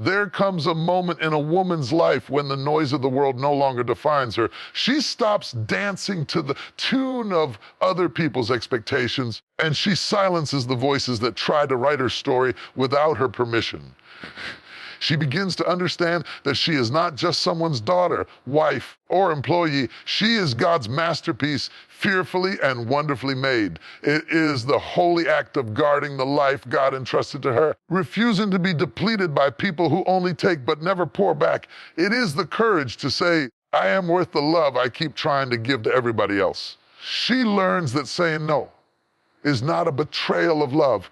There comes a moment in a woman's life when the noise of the world no longer defines her. She stops dancing to the tune of other people's expectations, and she silences the voices that try to write her story without her permission. She begins to understand that she is not just someone's daughter, wife, or employee. She is God's masterpiece, fearfully and wonderfully made. It is the holy act of guarding the life God entrusted to her, refusing to be depleted by people who only take but never pour back. It is the courage to say, I am worth the love I keep trying to give to everybody else. She learns that saying no is not a betrayal of love.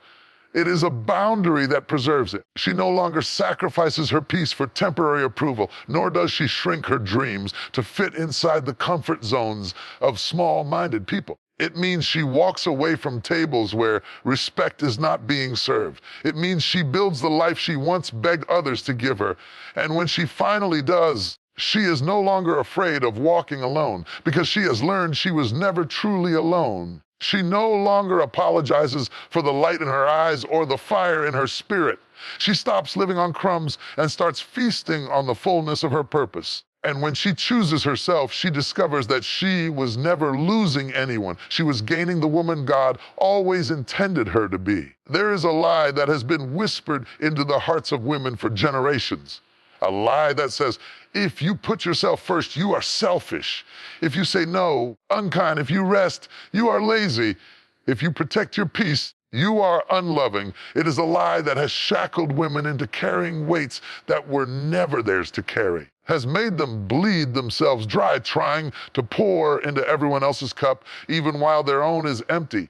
It is a boundary that preserves it. She no longer sacrifices her peace for temporary approval, nor does she shrink her dreams to fit inside the comfort zones of small-minded people. It means she walks away from tables where respect is not being served. It means she builds the life she once begged others to give her. And when she finally does, she is no longer afraid of walking alone because she has learned she was never truly alone. She no longer apologizes for the light in her eyes or the fire in her spirit. She stops living on crumbs and starts feasting on the fullness of her purpose. And when she chooses herself, she discovers that she was never losing anyone. She was gaining the woman God always intended her to be. There is a lie that has been whispered into the hearts of women for generations. A lie that says, if you put yourself first, you are selfish. If you say no, unkind. If you rest, you are lazy. If you protect your peace, you are unloving. It is a lie that has shackled women into carrying weights that were never theirs to carry, has made them bleed themselves dry trying to pour into everyone else's cup, even while their own is empty.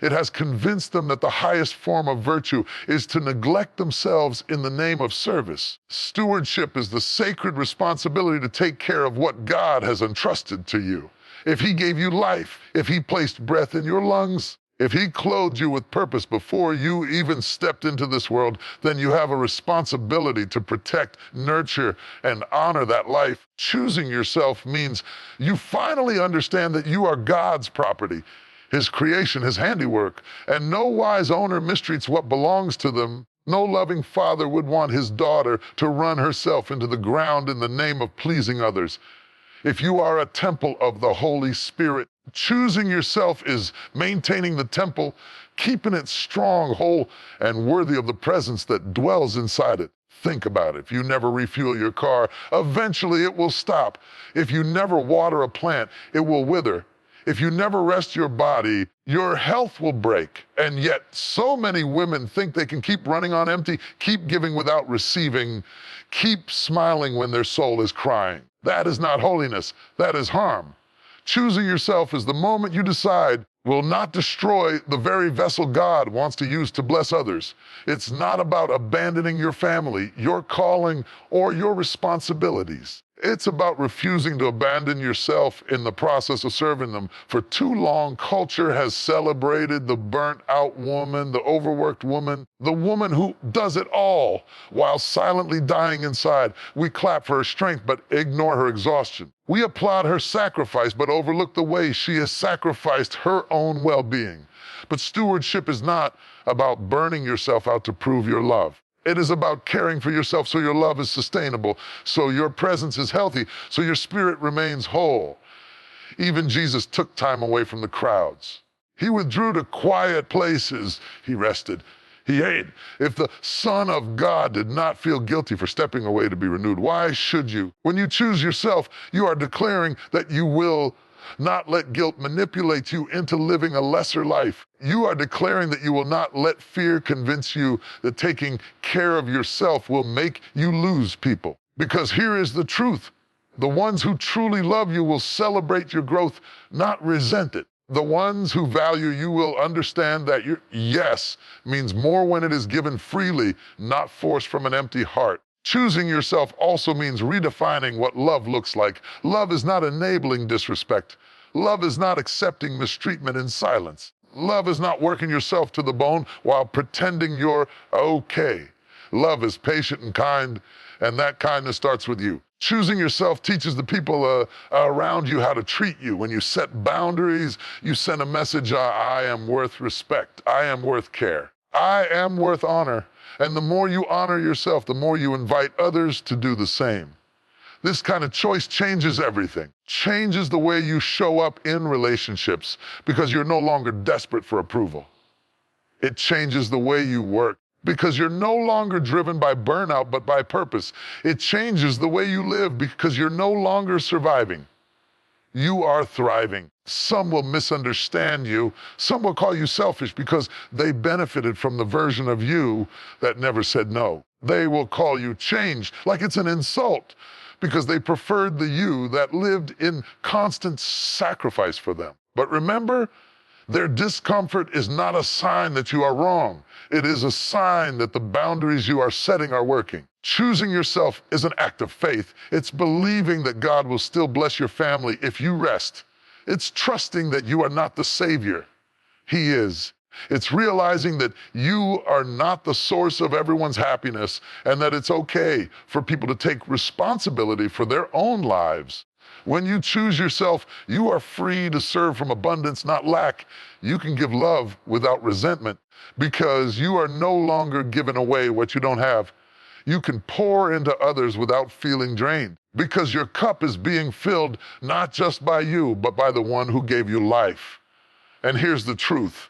It has convinced them that the highest form of virtue is to neglect themselves in the name of service. Stewardship is the sacred responsibility to take care of what God has entrusted to you. If He gave you life, if He placed breath in your lungs, if He clothed you with purpose before you even stepped into this world, then you have a responsibility to protect, nurture, and honor that life. Choosing yourself means you finally understand that you are God's property, His creation, His handiwork, and no wise owner mistreats what belongs to them. No loving father would want his daughter to run herself into the ground in the name of pleasing others. If you are a temple of the Holy Spirit, choosing yourself is maintaining the temple, keeping it strong, whole, and worthy of the presence that dwells inside it. Think about it. If you never refuel your car, eventually it will stop. If you never water a plant, it will wither. If you never rest your body, your health will break. And yet so many women think they can keep running on empty, keep giving without receiving, keep smiling when their soul is crying. That is not holiness, that is harm. Choosing yourself is the moment you decide will not destroy the very vessel God wants to use to bless others. It's not about abandoning your family, your calling, or your responsibilities. It's about refusing to abandon yourself in the process of serving them. For too long, culture has celebrated the burnt-out woman, the overworked woman, the woman who does it all while silently dying inside. We clap for her strength, but ignore her exhaustion. We applaud her sacrifice, but overlook the way she has sacrificed her own well-being. But stewardship is not about burning yourself out to prove your love. It is about caring for yourself so your love is sustainable, so your presence is healthy, so your spirit remains whole. Even Jesus took time away from the crowds. He withdrew to quiet places. He rested. He ate. If the Son of God did not feel guilty for stepping away to be renewed, why should you? When you choose yourself, you are declaring that you will not let guilt manipulate you into living a lesser life. You are declaring that you will not let fear convince you that taking care of yourself will make you lose people. Because here is the truth. The ones who truly love you will celebrate your growth, not resent it. The ones who value you will understand that your yes means more when it is given freely, not forced from an empty heart. Choosing yourself also means redefining what love looks like. Love is not enabling disrespect. Love is not accepting mistreatment in silence. Love is not working yourself to the bone while pretending you're okay. Love is patient and kind, and that kindness starts with you. Choosing yourself teaches the people around you how to treat you. When you set boundaries, you send a message, I am worth respect. I am worth care. I am worth honor. And the more you honor yourself, the more you invite others to do the same. This kind of choice changes everything, changes the way you show up in relationships because you're no longer desperate for approval. It changes the way you work because you're no longer driven by burnout but by purpose. It changes the way you live because you're no longer surviving. You are thriving. Some will misunderstand you. Some will call you selfish because they benefited from the version of you that never said no. They will call you changed like it's an insult because they preferred the you that lived in constant sacrifice for them. But remember, their discomfort is not a sign that you are wrong. It is a sign that the boundaries you are setting are working. Choosing yourself is an act of faith. It's believing that God will still bless your family if you rest. It's trusting that you are not the savior. He is. It's realizing that you are not the source of everyone's happiness and that it's okay for people to take responsibility for their own lives. When you choose yourself, you are free to serve from abundance, not lack. You can give love without resentment because you are no longer giving away what you don't have. You can pour into others without feeling drained because your cup is being filled not just by you, but by the one who gave you life. And here's the truth.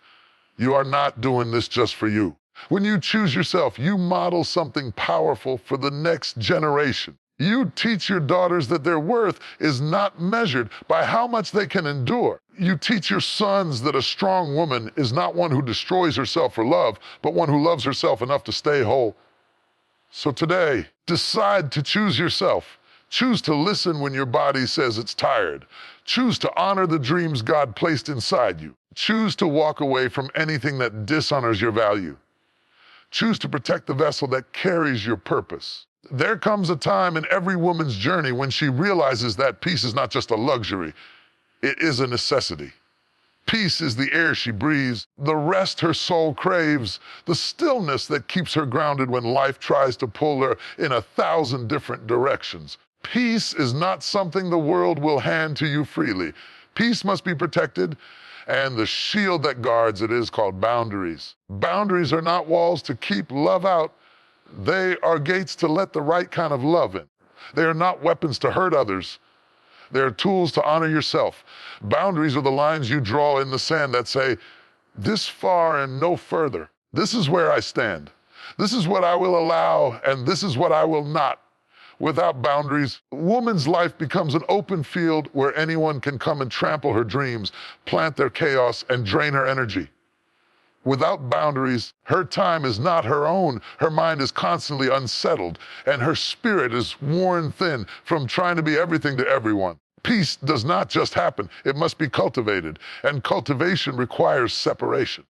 You are not doing this just for you. When you choose yourself, you model something powerful for the next generation. You teach your daughters that their worth is not measured by how much they can endure. You teach your sons that a strong woman is not one who destroys herself for love, but one who loves herself enough to stay whole. So today, decide to choose yourself. Choose to listen when your body says it's tired. Choose to honor the dreams God placed inside you. Choose to walk away from anything that dishonors your value. Choose to protect the vessel that carries your purpose. There comes a time in every woman's journey when she realizes that peace is not just a luxury, it is a necessity. Peace is the air she breathes, the rest her soul craves, the stillness that keeps her grounded when life tries to pull her in 1,000 different directions. Peace is not something the world will hand to you freely. Peace must be protected, and the shield that guards it is called boundaries. Boundaries are not walls to keep love out. They are gates to let the right kind of love in. They are not weapons to hurt others. They are tools to honor yourself. Boundaries are the lines you draw in the sand that say, this far and no further. This is where I stand. This is what I will allow, and this is what I will not. Without boundaries, a woman's life becomes an open field where anyone can come and trample her dreams, plant their chaos, and drain her energy. Without boundaries, her time is not her own. Her mind is constantly unsettled, and her spirit is worn thin from trying to be everything to everyone. Peace does not just happen. It must be cultivated, and cultivation requires separation.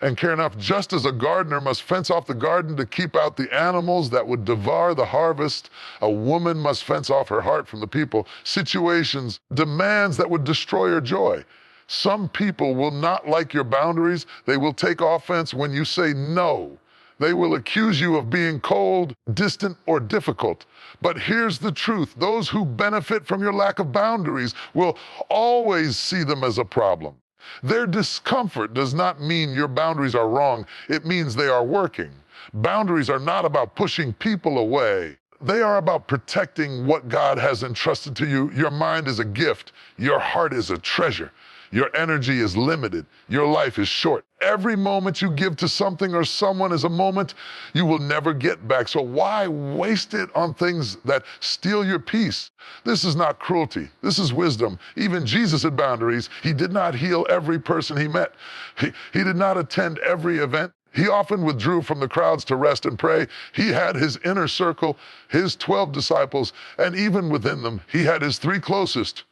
And care enough, just as a gardener must fence off the garden to keep out the animals that would devour the harvest, a woman must fence off her heart from the people, situations, demands that would destroy her joy. Some people will not like your boundaries. They will take offense when you say no. They will accuse you of being cold, distant, or difficult. But here's the truth. Those who benefit from your lack of boundaries will always see them as a problem. Their discomfort does not mean your boundaries are wrong. It means they are working. Boundaries are not about pushing people away. They are about protecting what God has entrusted to you. Your mind is a gift. Your heart is a treasure. Your energy is limited. Your life is short. Every moment you give to something or someone is a moment you will never get back. So why waste it on things that steal your peace? This is not cruelty. This is wisdom. Even Jesus had boundaries. He did not heal every person he met. He did not attend every event. He often withdrew from the crowds to rest and pray. He had his inner circle, his 12 disciples, and even within them, he had his 3 closest,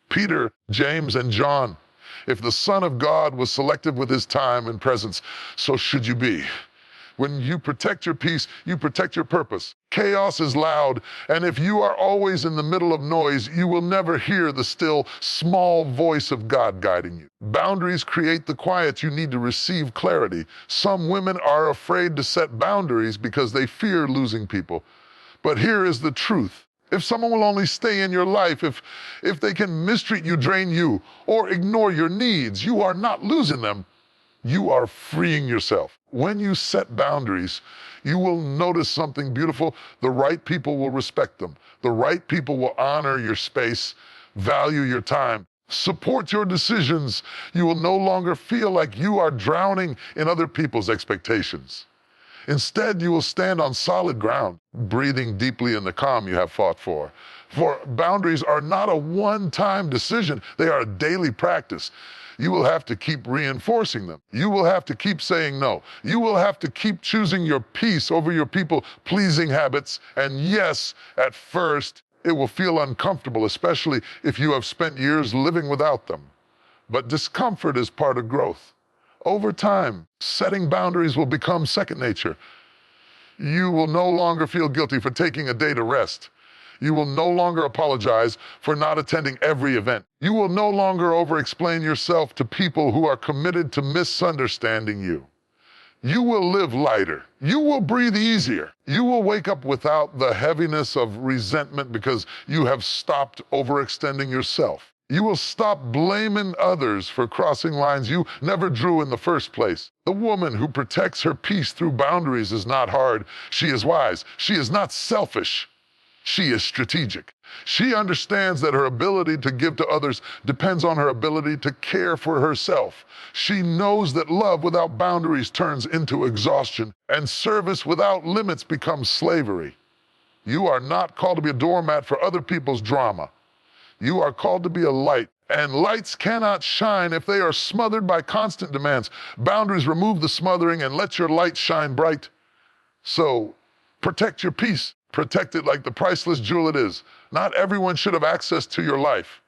Peter, James, and John. If the Son of God was selective with his time and presence, so should you be. When you protect your peace, you protect your purpose. Chaos is loud, and if you are always in the middle of noise, you will never hear the still, small voice of God guiding you. Boundaries create the quiet you need to receive clarity. Some women are afraid to set boundaries because they fear losing people. But here is the truth. If someone will only stay in your life, if they can mistreat you, drain you, or ignore your needs, you are not losing them. You are freeing yourself. When you set boundaries, you will notice something beautiful. The right people will respect them. The right people will honor your space, value your time, support your decisions. You will no longer feel like you are drowning in other people's expectations. Instead, you will stand on solid ground, breathing deeply in the calm you have fought for. For boundaries are not a one-time decision, they are a daily practice. You will have to keep reinforcing them. You will have to keep saying no. You will have to keep choosing your peace over your people-pleasing habits. And yes, at first, it will feel uncomfortable, especially if you have spent years living without them. But discomfort is part of growth. Over time, setting boundaries will become second nature. You will no longer feel guilty for taking a day to rest. You will no longer apologize for not attending every event. You will no longer over-explain yourself to people who are committed to misunderstanding you. You will live lighter. You will breathe easier. You will wake up without the heaviness of resentment because you have stopped overextending yourself. You will stop blaming others for crossing lines you never drew in the first place. The woman who protects her peace through boundaries is not hard. She is wise. She is not selfish. She is strategic. She understands that her ability to give to others depends on her ability to care for herself. She knows that love without boundaries turns into exhaustion, and service without limits becomes slavery. You are not called to be a doormat for other people's drama. You are called to be a light, and lights cannot shine if they are smothered by constant demands. Boundaries remove the smothering and let your light shine bright. So, protect your peace. Protect it like the priceless jewel it is. Not everyone should have access to your life.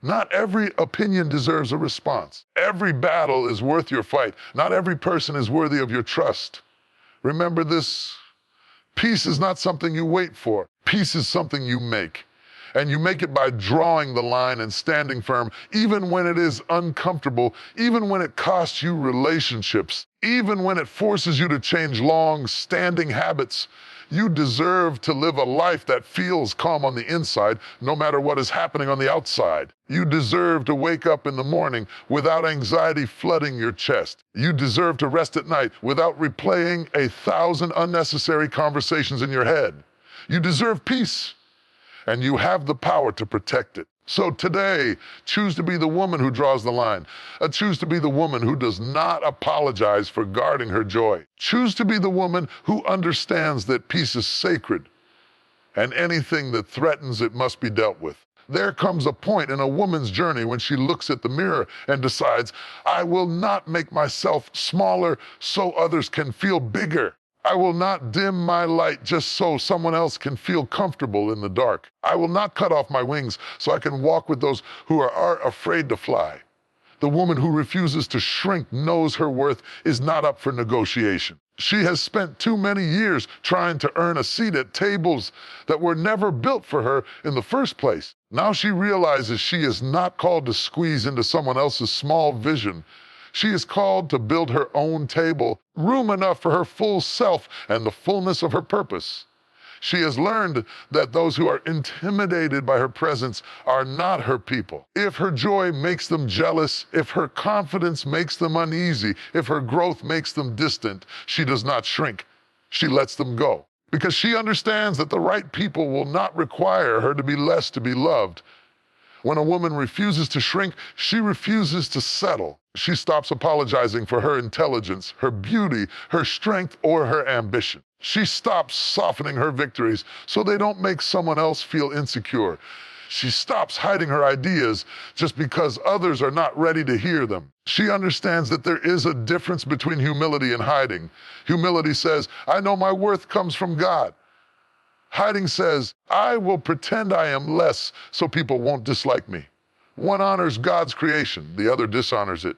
Not every opinion deserves a response. Every battle is worth your fight. Not every person is worthy of your trust. Remember this: peace is not something you wait for. Peace is something you make. And you make it by drawing the line and standing firm, even when it is uncomfortable, even when it costs you relationships, even when it forces you to change long-standing habits. You deserve to live a life that feels calm on the inside, no matter what is happening on the outside. You deserve to wake up in the morning without anxiety flooding your chest. You deserve to rest at night without replaying 1,000 unnecessary conversations in your head. You deserve peace, and you have the power to protect it. So today, choose to be the woman who draws the line. Choose to be the woman who does not apologize for guarding her joy. Choose to be the woman who understands that peace is sacred, and anything that threatens it must be dealt with. There comes a point in a woman's journey when she looks at the mirror and decides, I will not make myself smaller so others can feel bigger. I will not dim my light just so someone else can feel comfortable in the dark. I will not cut off my wings so I can walk with those who are afraid to fly. The woman who refuses to shrink knows her worth is not up for negotiation. She has spent too many years trying to earn a seat at tables that were never built for her in the first place. Now she realizes she is not called to squeeze into someone else's small vision. She is called to build her own table, room enough for her full self and the fullness of her purpose. She has learned that those who are intimidated by her presence are not her people. If her joy makes them jealous, if her confidence makes them uneasy, if her growth makes them distant, she does not shrink. She lets them go. Because she understands that the right people will not require her to be less to be loved. When a woman refuses to shrink, she refuses to settle. She stops apologizing for her intelligence, her beauty, her strength, or her ambition. She stops softening her victories so they don't make someone else feel insecure. She stops hiding her ideas just because others are not ready to hear them. She understands that there is a difference between humility and hiding. Humility says, I know my worth comes from God. Hiding says, I will pretend I am less so people won't dislike me. One honors God's creation, the other dishonors it.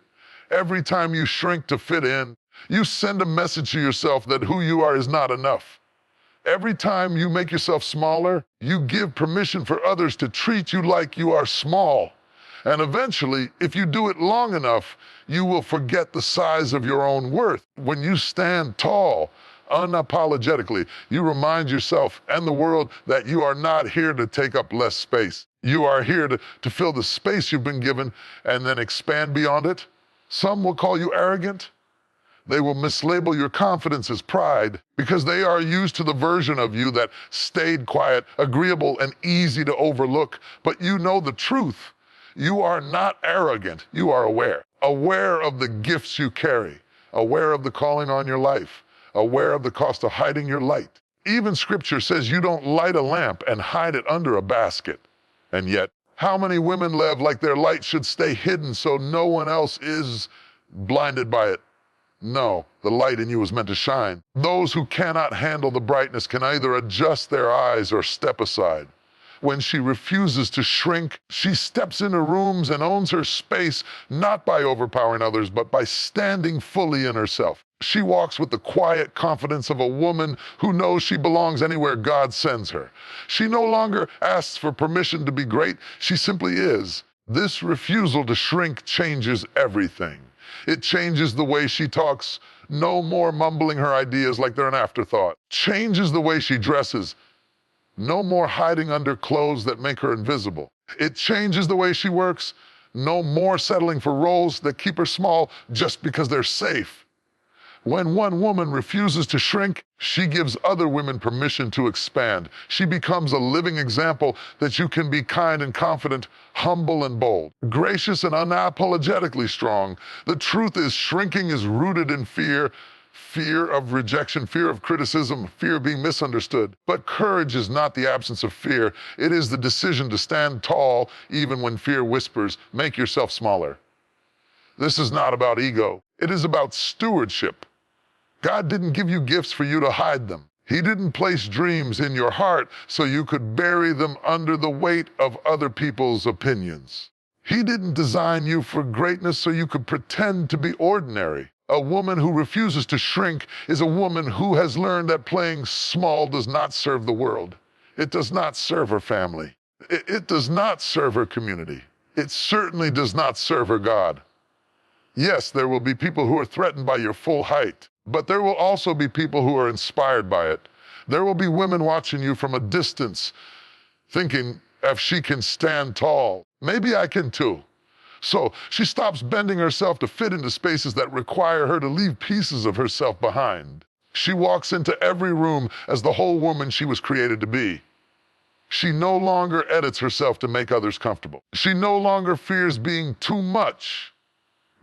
Every time you shrink to fit in, you send a message to yourself that who you are is not enough. Every time you make yourself smaller, you give permission for others to treat you like you are small. And eventually, if you do it long enough, you will forget the size of your own worth. When you stand tall, unapologetically, you remind yourself and the world that you are not here to take up less space. You are here to fill the space you've been given and then expand beyond it. Some will call you arrogant. They will mislabel your confidence as pride because they are used to the version of you that stayed quiet, agreeable, and easy to overlook. But you know the truth. You are not arrogant. You are aware. Aware of the gifts you carry. Aware of the calling on your life. Aware of the cost of hiding your light. Even scripture says you don't light a lamp and hide it under a basket. And yet, how many women live like their light should stay hidden so no one else is blinded by it? No, the light in you is meant to shine. Those who cannot handle the brightness can either adjust their eyes or step aside. When she refuses to shrink, she steps into rooms and owns her space, not by overpowering others, but by standing fully in herself. She walks with the quiet confidence of a woman who knows she belongs anywhere God sends her. She no longer asks for permission to be great, she simply is. This refusal to shrink changes everything. It changes the way she talks, no more mumbling her ideas like they're an afterthought. Changes the way she dresses, no more hiding under clothes that make her invisible. It changes the way she works, no more settling for roles that keep her small just because they're safe. When one woman refuses to shrink, she gives other women permission to expand. She becomes a living example that you can be kind and confident, humble and bold, gracious and unapologetically strong. The truth is, shrinking is rooted in fear. Fear of rejection, fear of criticism, fear of being misunderstood. But courage is not the absence of fear. It is the decision to stand tall even when fear whispers, make yourself smaller. This is not about ego. It is about stewardship. God didn't give you gifts for you to hide them. He didn't place dreams in your heart so you could bury them under the weight of other people's opinions. He didn't design you for greatness so you could pretend to be ordinary. A woman who refuses to shrink is a woman who has learned that playing small does not serve the world. It does not serve her family. It does not serve her community. It certainly does not serve her God. Yes, there will be people who are threatened by your full height, but there will also be people who are inspired by it. There will be women watching you from a distance, thinking, if she can stand tall, maybe I can too. So she stops bending herself to fit into spaces that require her to leave pieces of herself behind. She walks into every room as the whole woman she was created to be. She no longer edits herself to make others comfortable. She no longer fears being too much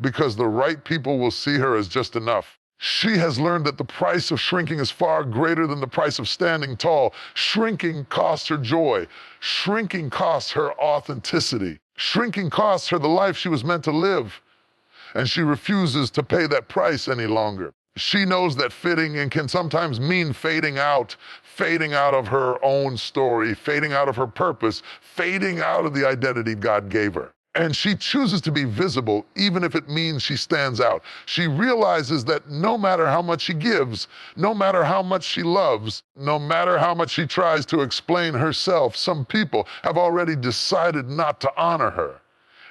because the right people will see her as just enough. She has learned that the price of shrinking is far greater than the price of standing tall. Shrinking costs her joy. Shrinking costs her authenticity. Shrinking costs her the life she was meant to live. And she refuses to pay that price any longer. She knows that fitting in can sometimes mean fading out of her own story, fading out of her purpose, fading out of the identity God gave her. And she chooses to be visible, even if it means she stands out. She realizes that no matter how much she gives, no matter how much she loves, no matter how much she tries to explain herself, some people have already decided not to honor her.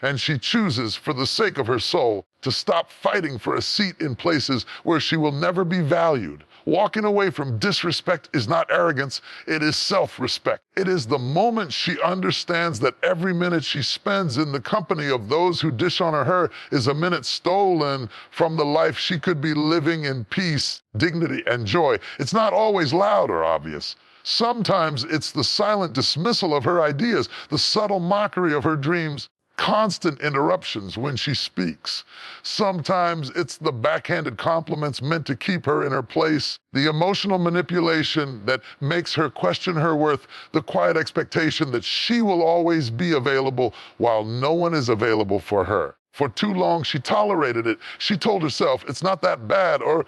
And she chooses, for the sake of her soul, to stop fighting for a seat in places where she will never be valued. Walking away from disrespect is not arrogance, it is self-respect. It is the moment she understands that every minute she spends in the company of those who dishonor her is a minute stolen from the life she could be living in peace, dignity, and joy. It's not always loud or obvious. Sometimes it's the silent dismissal of her ideas, the subtle mockery of her dreams, constant interruptions when she speaks. Sometimes it's the backhanded compliments meant to keep her in her place, the emotional manipulation that makes her question her worth, the quiet expectation that she will always be available while no one is available for her. For too long, she tolerated it. She told herself, it's not that bad, or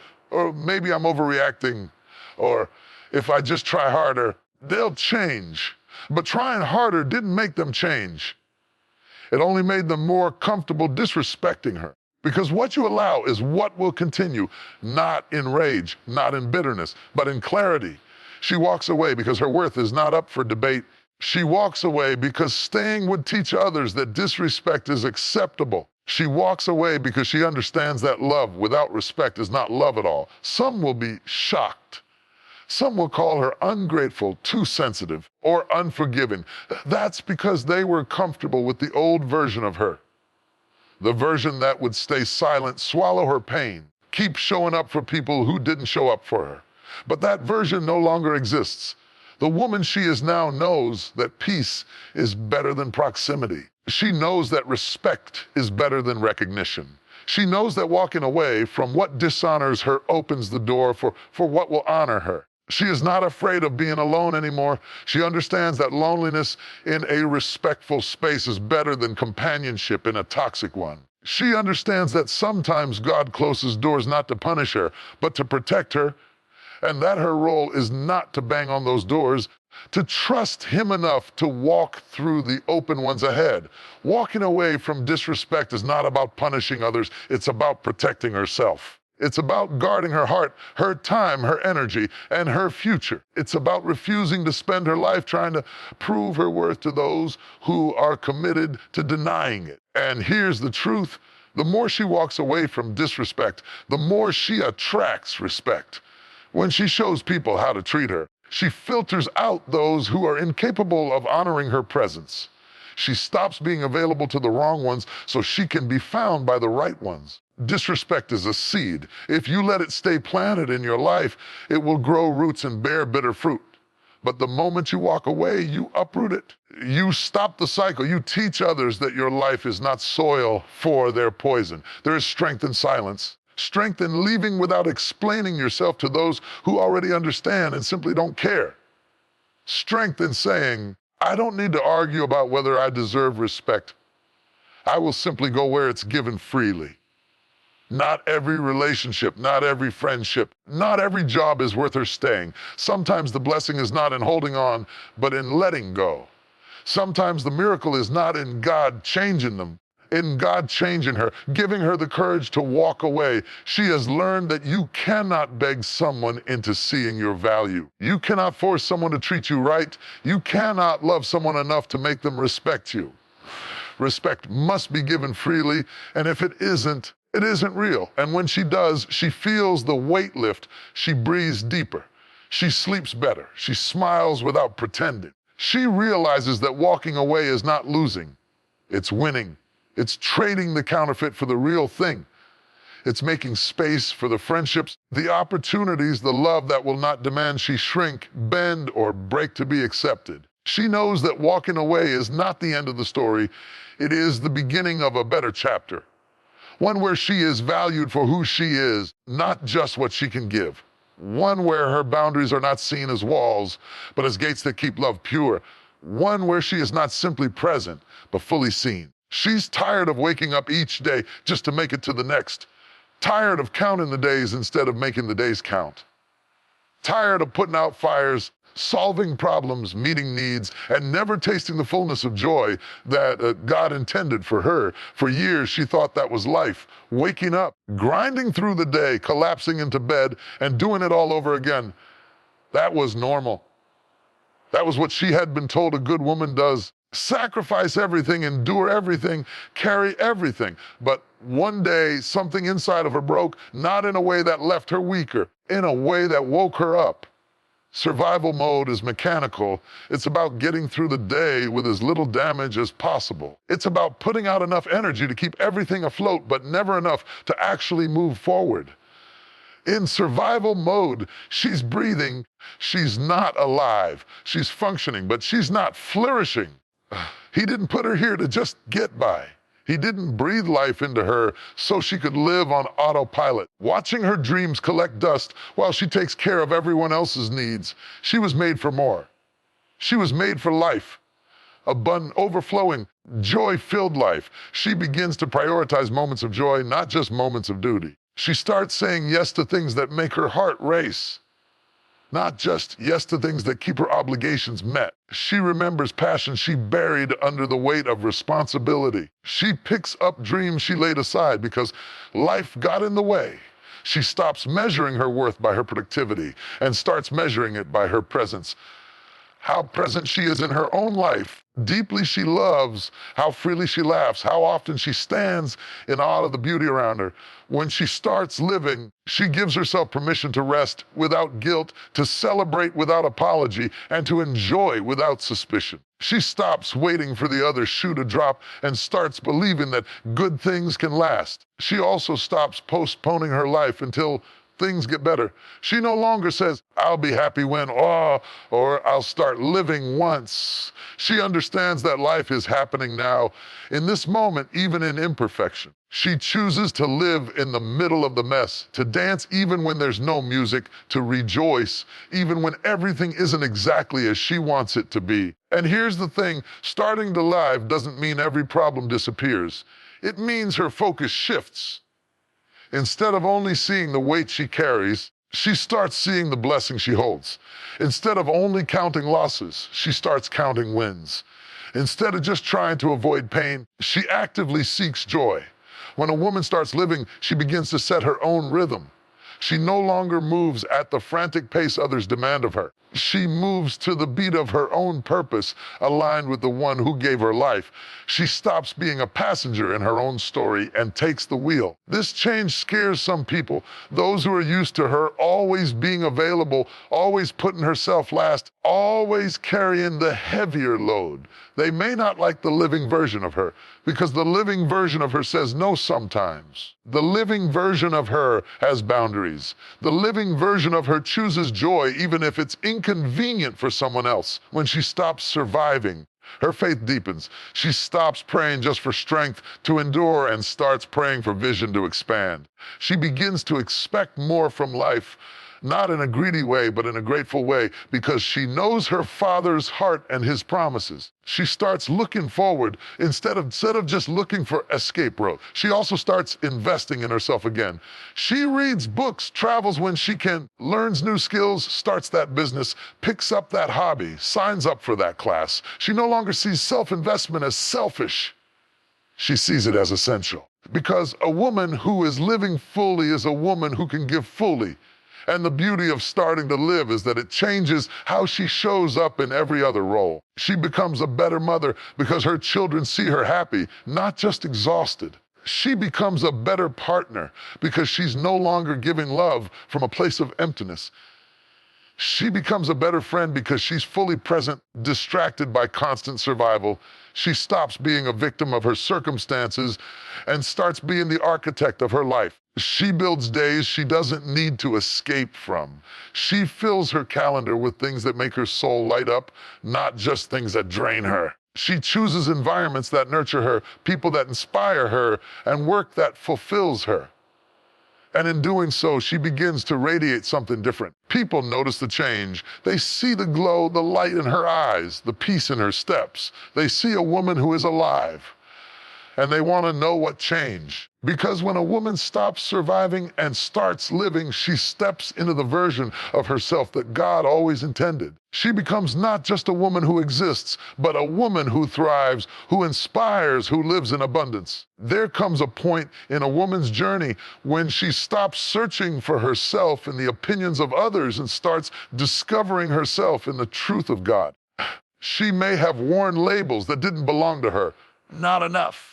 maybe I'm overreacting, or if I just try harder, they'll change. But trying harder didn't make them change. It only made them more comfortable disrespecting her. Because what you allow is what will continue, not in rage, not in bitterness, but in clarity. She walks away because her worth is not up for debate. She walks away because staying would teach others that disrespect is acceptable. She walks away because she understands that love without respect is not love at all. Some will be shocked. Some will call her ungrateful, too sensitive, or unforgiving. That's because they were comfortable with the old version of her. The version that would stay silent, swallow her pain, keep showing up for people who didn't show up for her. But that version no longer exists. The woman she is now knows that peace is better than proximity. She knows that respect is better than recognition. She knows that walking away from what dishonors her opens the door for what will honor her. She is not afraid of being alone anymore. She understands that loneliness in a respectful space is better than companionship in a toxic one. She understands that sometimes God closes doors not to punish her, but to protect her, and that her role is not to bang on those doors, to trust Him enough to walk through the open ones ahead. Walking away from disrespect is not about punishing others, it's about protecting herself. It's about guarding her heart, her time, her energy, and her future. It's about refusing to spend her life trying to prove her worth to those who are committed to denying it. And here's the truth: the more she walks away from disrespect, the more she attracts respect. When she shows people how to treat her, she filters out those who are incapable of honoring her presence. She stops being available to the wrong ones so she can be found by the right ones. Disrespect is a seed. If you let it stay planted in your life, it will grow roots and bear bitter fruit. But the moment you walk away, you uproot it. You stop the cycle. You teach others that your life is not soil for their poison. There is strength in silence. Strength in leaving without explaining yourself to those who already understand and simply don't care. Strength in saying, I don't need to argue about whether I deserve respect. I will simply go where it's given freely. Not every relationship, not every friendship, not every job is worth her staying. Sometimes the blessing is not in holding on, but in letting go. Sometimes the miracle is not in God changing them, in God changing her, giving her the courage to walk away. She has learned that you cannot beg someone into seeing your value. You cannot force someone to treat you right. You cannot love someone enough to make them respect you. Respect must be given freely, and if it isn't real. And when she does, she feels the weight lift. She breathes deeper. She sleeps better. She smiles without pretending. She realizes that walking away is not losing. It's winning. It's trading the counterfeit for the real thing. It's making space for the friendships, the opportunities, the love that will not demand she shrink, bend, or break to be accepted. She knows that walking away is not the end of the story. It is the beginning of a better chapter. One where she is valued for who she is, not just what she can give. One where her boundaries are not seen as walls, but as gates that keep love pure. One where she is not simply present, but fully seen. She's tired of waking up each day just to make it to the next. Tired of counting the days instead of making the days count. Tired of putting out fires, solving problems, meeting needs, and never tasting the fullness of joy that God intended for her. For years, she thought that was life. Waking up, grinding through the day, collapsing into bed, and doing it all over again. That was normal. That was what she had been told a good woman does. Sacrifice everything, endure everything, carry everything. But one day, something inside of her broke, not in a way that left her weaker, in a way that woke her up. Survival mode is mechanical. It's about getting through the day with as little damage as possible. It's about putting out enough energy to keep everything afloat, but never enough to actually move forward. In survival mode, she's breathing. She's not alive. She's functioning, but she's not flourishing. He didn't put her here to just get by. He didn't breathe life into her so she could live on autopilot, watching her dreams collect dust while she takes care of everyone else's needs. She was made for more. She was made for life, abundant, overflowing, joy-filled life. She begins to prioritize moments of joy, not just moments of duty. She starts saying yes to things that make her heart race, not just yes to things that keep her obligations met. She remembers passion she buried under the weight of responsibility. She picks up dreams she laid aside because life got in the way. She stops measuring her worth by her productivity and starts measuring it by her presence. How present she is in her own life, deeply she loves, how freely she laughs, how often she stands in awe of the beauty around her. When she starts living, she gives herself permission to rest without guilt, to celebrate without apology, and to enjoy without suspicion. She stops waiting for the other shoe to drop and starts believing that good things can last. She also stops postponing her life until things get better. She no longer says, I'll be happy when, or I'll start living once. She understands that life is happening now, in this moment, even in imperfection. She chooses to live in the middle of the mess, to dance even when there's no music, to rejoice even when everything isn't exactly as she wants it to be. And here's the thing, starting to live doesn't mean every problem disappears. It means her focus shifts. Instead of only seeing the weight she carries, she starts seeing the blessing she holds. Instead of only counting losses, she starts counting wins. Instead of just trying to avoid pain, she actively seeks joy. When a woman starts living, she begins to set her own rhythm. She no longer moves at the frantic pace others demand of her. She moves to the beat of her own purpose, aligned with the one who gave her life. She stops being a passenger in her own story and takes the wheel. This change scares some people, those who are used to her always being available, always putting herself last, always carrying the heavier load. They may not like the living version of her, because the living version of her says no sometimes. The living version of her has boundaries. The living version of her chooses joy even if it's inconvenient for someone else. When she stops surviving, her faith deepens. She stops praying just for strength to endure and starts praying for vision to expand. She begins to expect more from life, not in a greedy way, but in a grateful way, because she knows her Father's heart and his promises. She starts looking forward instead of just looking for escape route. She also starts investing in herself again. She reads books, travels when she can, learns new skills, starts that business, picks up that hobby, signs up for that class. She no longer sees self-investment as selfish. She sees it as essential. Because a woman who is living fully is a woman who can give fully. And the beauty of starting to live is that it changes how she shows up in every other role. She becomes a better mother because her children see her happy, not just exhausted. She becomes a better partner because she's no longer giving love from a place of emptiness. She becomes a better friend because she's fully present, distracted by constant survival. She stops being a victim of her circumstances and starts being the architect of her life. She builds days she doesn't need to escape from. She fills her calendar with things that make her soul light up, not just things that drain her. She chooses environments that nurture her, people that inspire her, and work that fulfills her. And in doing so, she begins to radiate something different. People notice the change. They see the glow, the light in her eyes, the peace in her steps. They see a woman who is alive. And they want to know what changed. Because when a woman stops surviving and starts living, she steps into the version of herself that God always intended. She becomes not just a woman who exists, but a woman who thrives, who inspires, who lives in abundance. There comes a point in a woman's journey when she stops searching for herself in the opinions of others and starts discovering herself in the truth of God. She may have worn labels that didn't belong to her. Not enough.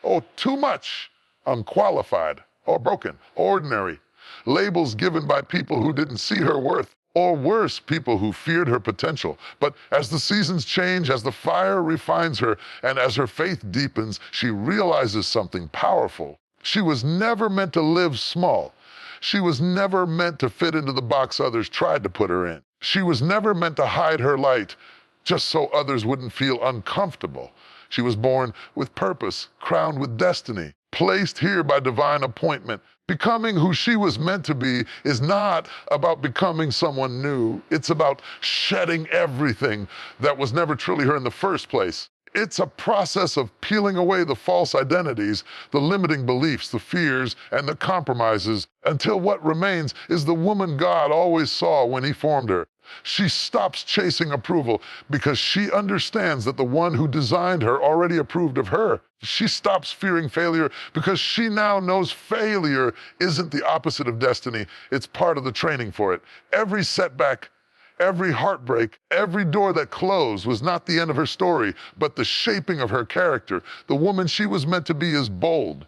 Oh, too much, unqualified, or broken, ordinary. Labels given by people who didn't see her worth, or worse, people who feared her potential. But as the seasons change, as the fire refines her, and as her faith deepens, she realizes something powerful. She was never meant to live small. She was never meant to fit into the box others tried to put her in. She was never meant to hide her light just so others wouldn't feel uncomfortable. She was born with purpose, crowned with destiny, placed here by divine appointment. Becoming who she was meant to be is not about becoming someone new. It's about shedding everything that was never truly her in the first place. It's a process of peeling away the false identities, the limiting beliefs, the fears, and the compromises, until what remains is the woman God always saw when he formed her. She stops chasing approval because she understands that the one who designed her already approved of her. She stops fearing failure because she now knows failure isn't the opposite of destiny. It's part of the training for it. Every setback, every heartbreak, every door that closed was not the end of her story, but the shaping of her character. The woman she was meant to be is bold.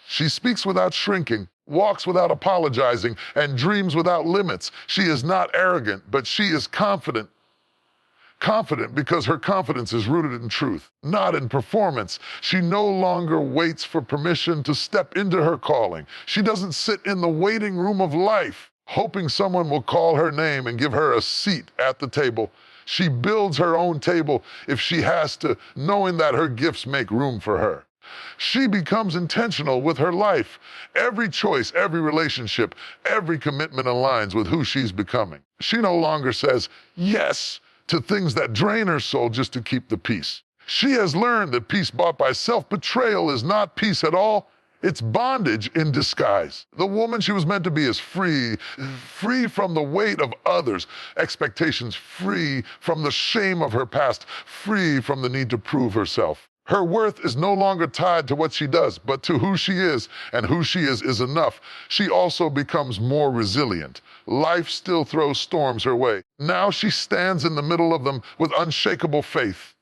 She speaks without shrinking, walks without apologizing, and dreams without limits. She is not arrogant, but she is confident. Confident because her confidence is rooted in truth, not in performance. She no longer waits for permission to step into her calling. She doesn't sit in the waiting room of life, hoping someone will call her name and give her a seat at the table. She builds her own table if she has to, knowing that her gifts make room for her. She becomes intentional with her life. Every choice, every relationship, every commitment aligns with who she's becoming. She no longer says yes to things that drain her soul just to keep the peace. She has learned that peace bought by self-betrayal is not peace at all. It's bondage in disguise. The woman she was meant to be is free, free from the weight of others' expectations, free from the shame of her past, free from the need to prove herself. Her worth is no longer tied to what she does, but to who she is, and who she is enough. She also becomes more resilient. Life still throws storms her way. Now she stands in the middle of them with unshakable faith.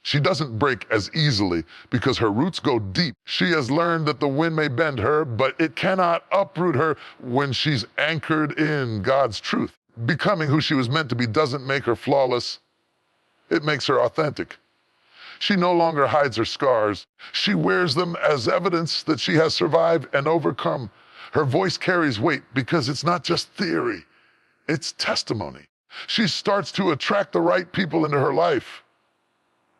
She doesn't break as easily because her roots go deep. She has learned that the wind may bend her, but it cannot uproot her when she's anchored in God's truth. Becoming who she was meant to be doesn't make her flawless. It makes her authentic. She no longer hides her scars. She wears them as evidence that she has survived and overcome. Her voice carries weight because it's not just theory, it's testimony. She starts to attract the right people into her life.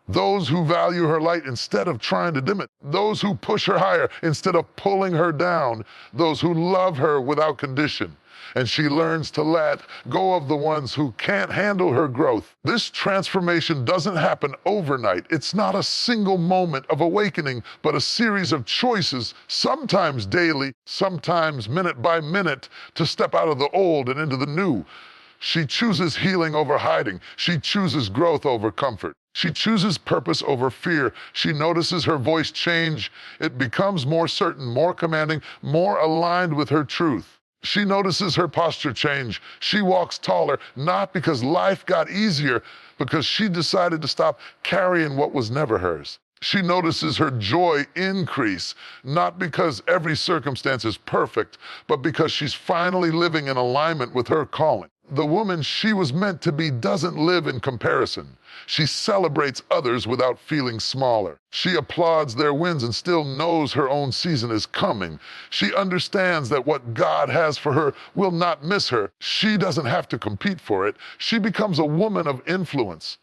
Those who value her light instead of trying to dim it. Those who push her higher instead of pulling her down. Those who love her without condition. And she learns to let go of the ones who can't handle her growth. This transformation doesn't happen overnight. It's not a single moment of awakening, but a series of choices, sometimes daily, sometimes minute by minute, to step out of the old and into the new. She chooses healing over hiding. She chooses growth over comfort. She chooses purpose over fear. She notices her voice change. It becomes more certain, more commanding, more aligned with her truth. She notices her posture change. She walks taller, not because life got easier, because she decided to stop carrying what was never hers. She notices her joy increase, not because every circumstance is perfect, but because she's finally living in alignment with her calling. The woman she was meant to be doesn't live in comparison. She celebrates others without feeling smaller. She applauds their wins and still knows her own season is coming. She understands that what God has for her will not miss her. She doesn't have to compete for it. She becomes a woman of influence,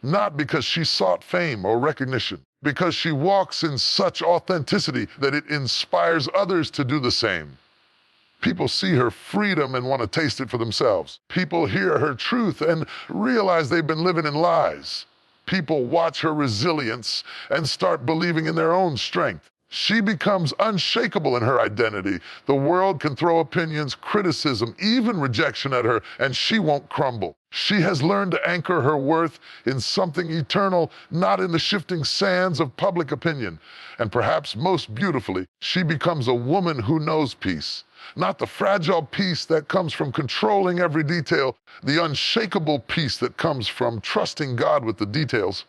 not because she sought fame or recognition, because she walks in such authenticity that it inspires others to do the same. People see her freedom and want to taste it for themselves. People hear her truth and realize they've been living in lies. People watch her resilience and start believing in their own strength. She becomes unshakable in her identity. The world can throw opinions, criticism, even rejection at her, and she won't crumble. She has learned to anchor her worth in something eternal, not in the shifting sands of public opinion. And perhaps most beautifully, she becomes a woman who knows peace. Not the fragile peace that comes from controlling every detail, the unshakable peace that comes from trusting God with the details.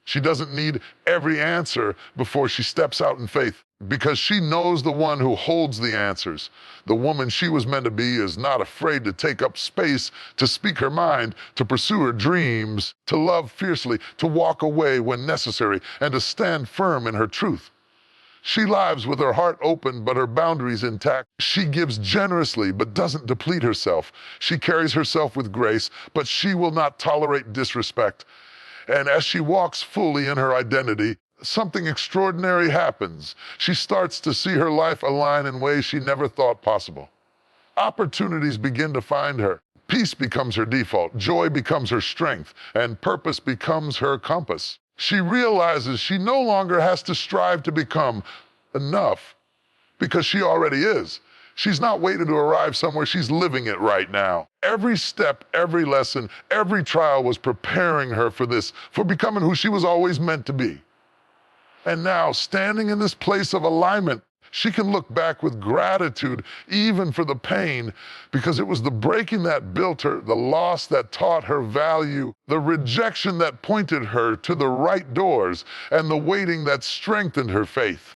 She doesn't need every answer before she steps out in faith, because she knows the one who holds the answers. The woman she was meant to be is not afraid to take up space, to speak her mind, to pursue her dreams, to love fiercely, to walk away when necessary, and to stand firm in her truth. She lives with her heart open, but her boundaries intact. She gives generously, but doesn't deplete herself. She carries herself with grace, but she will not tolerate disrespect. And as she walks fully in her identity, something extraordinary happens. She starts to see her life align in ways she never thought possible. Opportunities begin to find her. Peace becomes her default, joy becomes her strength, and purpose becomes her compass. She realizes she no longer has to strive to become enough, because she already is. She's not waiting to arrive somewhere, she's living it right now. Every step, every lesson, every trial was preparing her for this, for becoming who she was always meant to be. And now, standing in this place of alignment, she can look back with gratitude, even for the pain, because it was the breaking that built her, the loss that taught her value, the rejection that pointed her to the right doors, and the waiting that strengthened her faith.